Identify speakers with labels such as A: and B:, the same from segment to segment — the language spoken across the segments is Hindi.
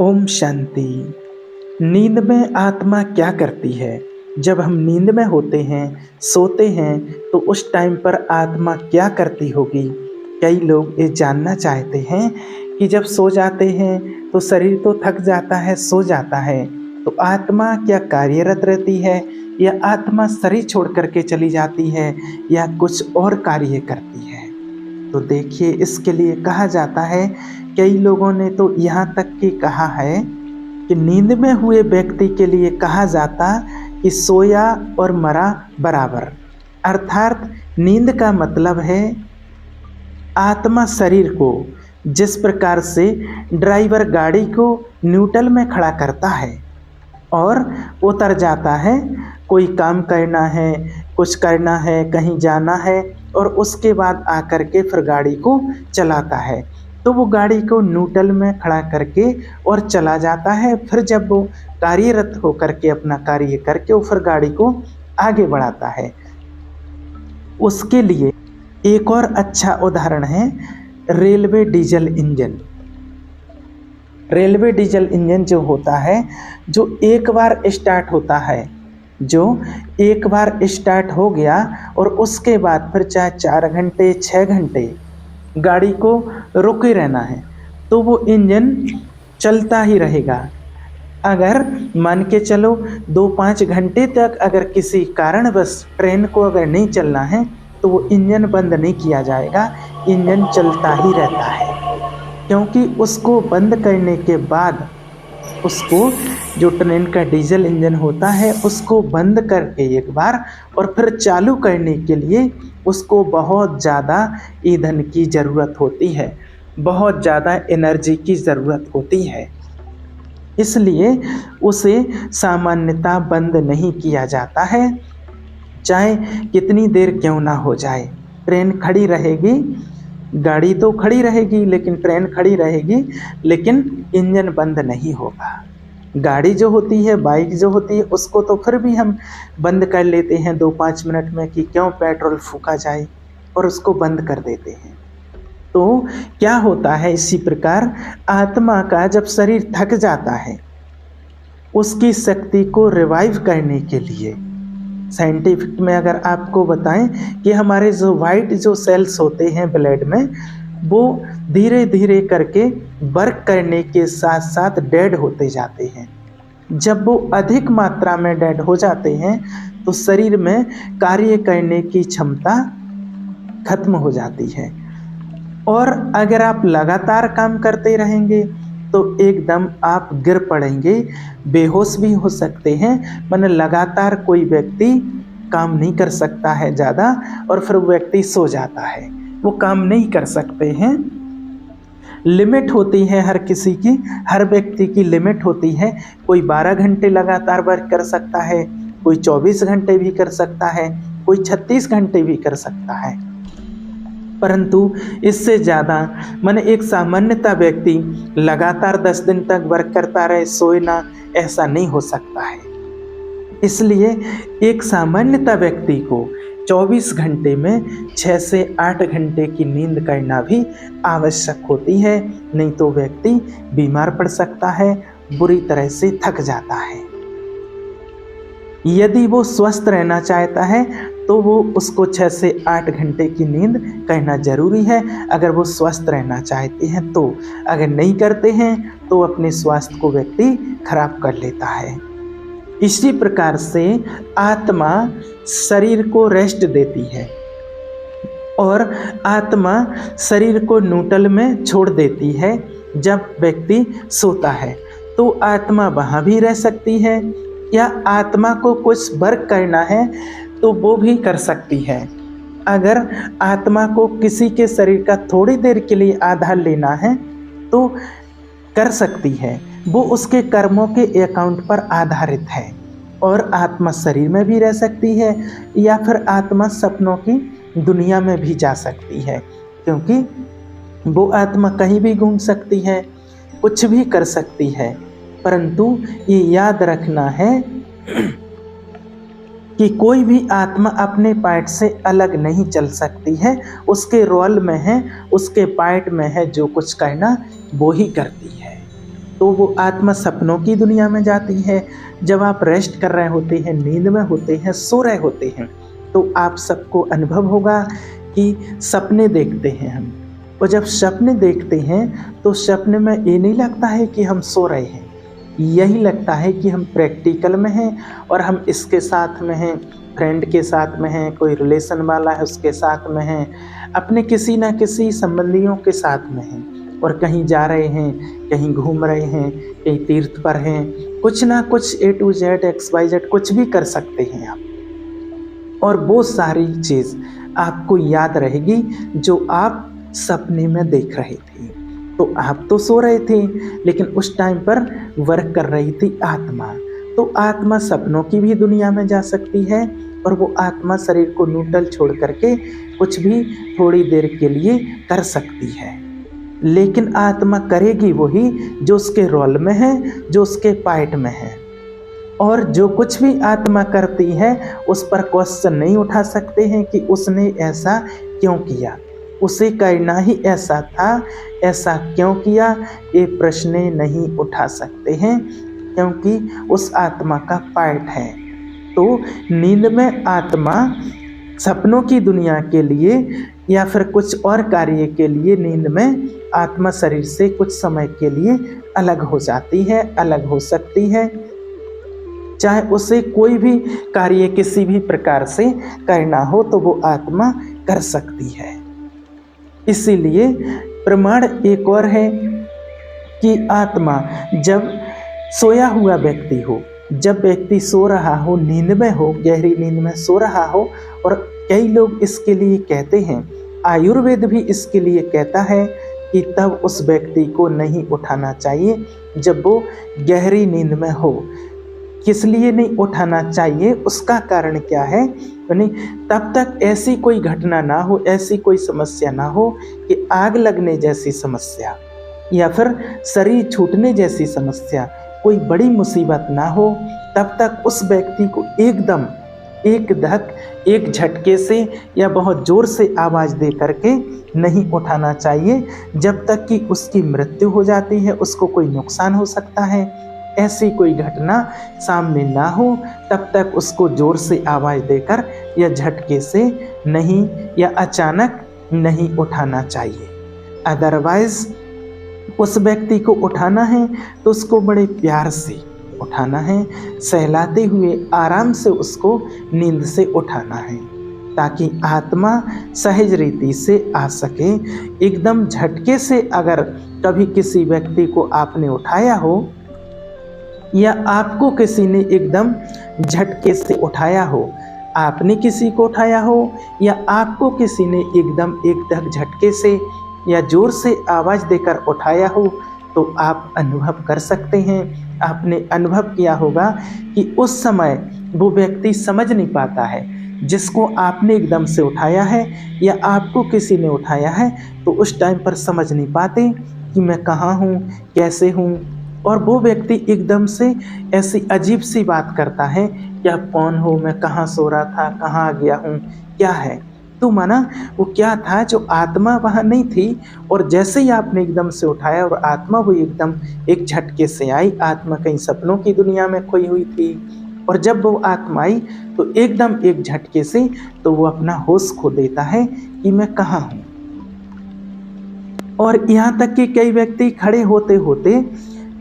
A: ओम शांति। नींद में आत्मा क्या करती है? जब हम नींद में होते हैं, सोते हैं, तो उस टाइम पर आत्मा क्या करती होगी? कई लोग ये जानना चाहते हैं कि जब सो जाते हैं तो शरीर तो थक जाता है, सो जाता है, तो आत्मा क्या कार्यरत रहती है या आत्मा शरीर छोड़ करके चली जाती है या कुछ और कार्य करती है? तो देखिए, इसके लिए कहा जाता है, कई लोगों ने तो यहाँ तक कि कहा है कि नींद में हुए व्यक्ति के लिए कहा जाता कि सोया और मरा बराबर। अर्थात नींद का मतलब है आत्मा शरीर को जिस प्रकार से ड्राइवर गाड़ी को न्यूट्रल में खड़ा करता है और उतर जाता है, कोई काम करना है, कुछ करना है, कहीं जाना है, और उसके बाद आकर के फिर गाड़ी को चलाता है, तो वो गाड़ी को न्यूट्रल में खड़ा करके और चला जाता है। फिर जब वो कार्यरत होकर के अपना कार्य करके वो फिर गाड़ी को आगे बढ़ाता है। उसके लिए एक और अच्छा उदाहरण है railway diesel engine. Railway diesel engine जो होता है, जो एक बार स्टार्ट होता है, जो एक बार स्टार्ट हो गया और उसके बाद फिर चाहे 4 घंटे 6 घंटे गाड़ी को रोके रहना है, तो वो इंजन चलता ही रहेगा। अगर मान के चलो 2-5 घंटे तक अगर किसी कारणवश ट्रेन को अगर नहीं चलना है, तो वो इंजन बंद नहीं किया जाएगा, इंजन चलता ही रहता है। क्योंकि उसको बंद करने के बाद उसको, जो ट्रेन का डीजल इंजन होता है, उसको बंद करके एक बार और फिर चालू करने के लिए उसको बहुत ज़्यादा ईंधन की ज़रूरत होती है, बहुत ज़्यादा एनर्जी की ज़रूरत होती है। इसलिए उसे सामान्यतः बंद नहीं किया जाता है, चाहे कितनी देर क्यों ना हो जाए। ट्रेन खड़ी रहेगी, गाड़ी तो खड़ी रहेगी, लेकिन ट्रेन खड़ी रहेगी, लेकिन इंजन बंद नहीं होगा। गाड़ी जो होती है, बाइक जो होती है, उसको तो फिर भी हम बंद कर लेते हैं 2-5 मिनट में कि क्यों पेट्रोल फूका जाए, और उसको बंद कर देते हैं। तो क्या होता है, इसी प्रकार आत्मा का जब शरीर थक जाता है, उसकी शक्ति को रिवाइव करने के लिए साइंटिफिक में अगर आपको बताएं कि हमारे जो वाइट जो सेल्स होते हैं ब्लड में, वो धीरे धीरे करके वर्क करने के साथ साथ डेड होते जाते हैं। जब वो अधिक मात्रा में डेड हो जाते हैं तो शरीर में कार्य करने की क्षमता खत्म हो जाती है, और अगर आप लगातार काम करते रहेंगे तो एकदम आप गिर पड़ेंगे, बेहोश भी हो सकते हैं। माने लगातार कोई व्यक्ति काम नहीं कर सकता है ज़्यादा, और फिर वो व्यक्ति सो जाता है, वो काम नहीं कर सकते हैं। लिमिट होती है हर किसी की, हर व्यक्ति की लिमिट होती है। कोई 12 घंटे लगातार वर्क कर सकता है, कोई 24 घंटे भी कर सकता है, कोई 36 घंटे भी कर सकता है, परंतु इससे ज़्यादा माने एक सामान्यता व्यक्ति लगातार 10 दिन तक वर्क करता रहे, सोए ना, ऐसा नहीं हो सकता है। इसलिए एक सामान्यता व्यक्ति को 24 घंटे में 6 से 8 घंटे की नींद करना भी आवश्यक होती है, नहीं तो व्यक्ति बीमार पड़ सकता है, बुरी तरह से थक जाता है। यदि वो स्वस्थ रहना चाहता है तो वो उसको 6 से 8 घंटे की नींद करना जरूरी है, अगर वो स्वस्थ रहना चाहते हैं तो। अगर नहीं करते हैं तो अपने स्वास्थ्य को व्यक्ति खराब कर लेता है। इसी प्रकार से आत्मा शरीर को रेस्ट देती है और आत्मा शरीर को न्यूट्रल में छोड़ देती है। जब व्यक्ति सोता है तो आत्मा वहाँ भी रह सकती है, या आत्मा को कुछ वर्क करना है तो वो भी कर सकती है। अगर आत्मा को किसी के शरीर का थोड़ी देर के लिए आधार लेना है तो कर सकती है, वो उसके कर्मों के अकाउंट पर आधारित है। और आत्मा शरीर में भी रह सकती है, या फिर आत्मा सपनों की दुनिया में भी जा सकती है, क्योंकि वो आत्मा कहीं भी घूम सकती है, कुछ भी कर सकती है। परंतु ये याद रखना है कि कोई भी आत्मा अपने पार्ट से अलग नहीं चल सकती है, उसके रोल में है, उसके पार्ट में है, जो कुछ करना वो ही करती है। तो वो आत्मा सपनों की दुनिया में जाती है। जब आप रेस्ट कर रहे होते हैं, नींद में होते हैं, सो रहे होते हैं, तो आप सबको अनुभव होगा कि सपने देखते हैं हम। और जब सपने देखते हैं तो सपने में ये नहीं लगता है कि हम सो रहे हैं, यही लगता है कि हम प्रैक्टिकल में हैं और हम इसके साथ में हैं, फ्रेंड के साथ में हैं, कोई रिलेशन वाला है उसके साथ में हैं, अपने किसी ना किसी संबंधियों के साथ में हैं और कहीं जा रहे हैं, कहीं घूम रहे हैं, कहीं तीर्थ पर हैं, कुछ ना कुछ A to Z XYZ कुछ भी कर सकते हैं आप। और वो सारी चीज़ आपको याद रहेगी जो आप सपने में देख रहे थे। तो आप तो सो रहे थे, लेकिन उस टाइम पर वर्क कर रही थी आत्मा। तो आत्मा सपनों की भी दुनिया में जा सकती है और वो आत्मा शरीर को न्यूट्रल छोड़ करके कुछ भी थोड़ी देर के लिए कर सकती है, लेकिन आत्मा करेगी वही जो उसके रोल में है, जो उसके पार्ट में है। और जो कुछ भी आत्मा करती है उस पर क्वेश्चन नहीं उठा सकते हैं कि उसने ऐसा क्यों किया, उसे करना ही ऐसा था, ऐसा क्यों किया, ये प्रश्न नहीं उठा सकते हैं क्योंकि उस आत्मा का पार्ट है। तो नींद में आत्मा सपनों की दुनिया के लिए या फिर कुछ और कार्य के लिए नींद में आत्मा शरीर से कुछ समय के लिए अलग हो जाती है, अलग हो सकती है। चाहे उसे कोई भी कार्य किसी भी प्रकार से करना हो तो वो आत्मा कर सकती है। इसीलिए प्रमाण एक और है कि आत्मा जब सोया हुआ व्यक्ति हो, जब व्यक्ति सो रहा हो, नींद में हो, गहरी नींद में सो रहा हो, और कई लोग इसके लिए कहते हैं, आयुर्वेद भी इसके लिए कहता है कि तब उस व्यक्ति को नहीं उठाना चाहिए जब वो गहरी नींद में हो। किस लिए नहीं उठाना चाहिए, उसका कारण क्या है, यानी तब तक ऐसी कोई घटना ना हो, ऐसी कोई समस्या ना हो कि आग लगने जैसी समस्या या फिर शरीर छूटने जैसी समस्या, कोई बड़ी मुसीबत ना हो, तब तक उस व्यक्ति को एकदम एक धक, एक झटके से या बहुत ज़ोर से आवाज़ दे करके नहीं उठाना चाहिए। जब तक कि उसकी मृत्यु हो जाती है, उसको कोई नुकसान हो सकता है, ऐसी कोई घटना सामने ना हो, तब तक उसको ज़ोर से आवाज़ देकर या झटके से नहीं या अचानक नहीं उठाना चाहिए। अदरवाइज़ उस व्यक्ति को उठाना है तो उसको बड़े प्यार से उठाना है, सहलाते हुए आराम से उसको नींद से उठाना है, ताकि आत्मा सहज रीति से आ सके। एकदम झटके से अगर कभी किसी व्यक्ति को आपने उठाया हो या आपको किसी ने एकदम झटके से उठाया हो, आपने किसी को उठाया हो या आपको किसी ने एकदम एकदम झटके से या जोर से आवाज़ देकर उठाया हो, तो आप अनुभव कर सकते हैं। आपने अनुभव किया होगा कि उस समय वो व्यक्ति समझ नहीं पाता है, जिसको आपने एकदम से उठाया है या आपको किसी ने उठाया है, तो उस टाइम पर समझ नहीं पाते कि मैं कहाँ हूँ, कैसे हूँ। और वो व्यक्ति एकदम से ऐसी अजीब सी बात करता है कि आप कौन हो, मैं कहाँ सो रहा था, कहाँ आ गया हूँ, क्या है। तो माना वो क्या था, जो आत्मा वहाँ नहीं थी, और जैसे ही आपने एकदम से उठाया और आत्मा वो एकदम एक झटके से आई। आत्मा कहीं सपनों की दुनिया में खोई हुई थी, और जब वो आत्मा आई तो एकदम एक झटके से तो वो अपना होश खो देता है कि मैं कहाँ हूँ। और यहाँ तक कि कई व्यक्ति खड़े होते होते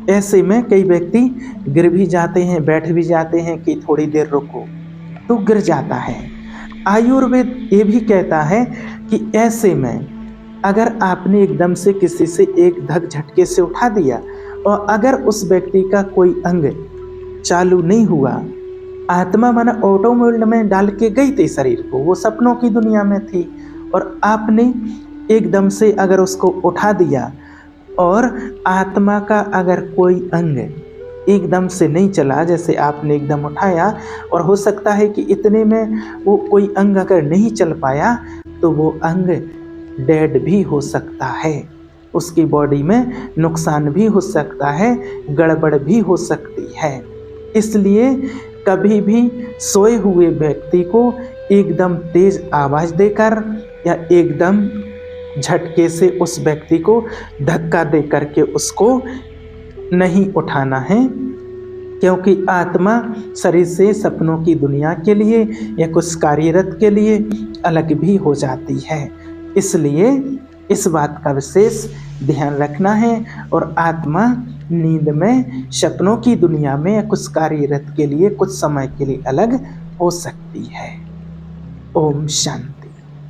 A: ऐसे में कई व्यक्ति गिर भी जाते हैं, बैठ भी जाते हैं कि थोड़ी देर रुको, तो गिर जाता है। आयुर्वेद ये भी कहता है कि ऐसे में अगर आपने एकदम से किसी से एक धक झटके से उठा दिया और अगर उस व्यक्ति का कोई अंग चालू नहीं हुआ, आत्मा माना ऑटो मोड में डाल के गई थी शरीर को, वो सपनों की दुनिया में थी, और आपने एकदम से अगर उसको उठा दिया और आत्मा का अगर कोई अंग एकदम से नहीं चला, जैसे आपने एकदम उठाया और हो सकता है कि इतने में वो कोई अंग अगर नहीं चल पाया तो वो अंग डेड भी हो सकता है, उसकी बॉडी में नुकसान भी हो सकता है, गड़बड़ भी हो सकती है। इसलिए कभी भी सोए हुए व्यक्ति को एकदम तेज आवाज़ देकर या एकदम झटके से उस व्यक्ति को धक्का दे करके उसको नहीं उठाना है, क्योंकि आत्मा शरीर से सपनों की दुनिया के लिए या कुछ कार्यरत के लिए अलग भी हो जाती है। इसलिए इस बात का विशेष ध्यान रखना है। और आत्मा नींद में सपनों की दुनिया में या कुछ कार्यरत के लिए कुछ समय के लिए अलग हो सकती है। ओम शांति।